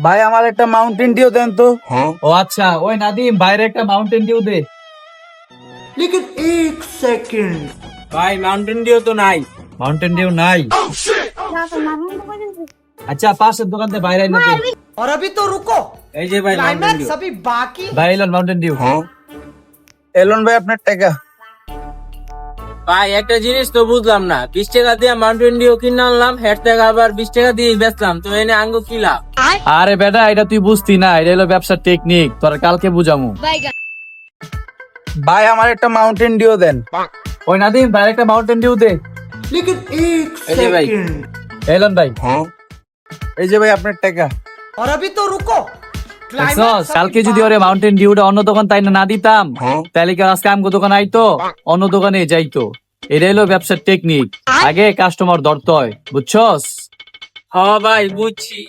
ভাই আমার একটা মাউন্টেন ডিউ দেন তো। ও আচ্ছা, ওই নাদিম বাইরে একটা মাউন্টেন ডিউ দে। लेकिन एक सेकंड ভাই মাউন্টেন ডিউ তো নাই। মাউন্টেন ডিউ নাই? আচ্ছা পাশের দোকান থেকে বাইরে এনে দে। और अभी तो रुको, এই যে ভাই মাউন্টেন ডিউ। क्लाइमैक्स अभी बाकी है। বাইরে এলেন মাউন্টেন ডিউ। এলন ভাই আপনার টাকা। ভাই একটা জিনিস তো বুঝলাম না, 20 টাকা দিয়ে মাউন্টেন ডিউ কিনে আনলাম, হেড থেকে আবার 20 টাকা দিয়ে বেচলাম, তো এনে আঙ্গু কি লাভ? আরে বেটা এটা তুই বুঝতি না, এটা হলো ব্যবসার টেকনিক, তোর কালকে বুঝামু। ভাই আমার একটা মাউন্টেন ডিউ দেন। ওই নাদিম বাইরে একটা মাউন্টেন ডিউ দে। लेकिन एक এই যে ভাই। सेकंड এলেন ভাই। এই যে ভাই আপনার টাকা। और अभी तो रुको, দেখছস, क्लाइमैक्स কালকে अभी যদি ওরে মাউন্টেন ডিউটা অন্য দোকান তাই না দিতাম, তাহলে কি আজকে আমগো দোকান আইতো, অন্য দোকানে যাইতো। এটা হলো ব্যবসার টেকনিক, আগে কাস্টমার ধরতে হয়, বুঝছস? হ্যাঁ ভাই বুঝছি।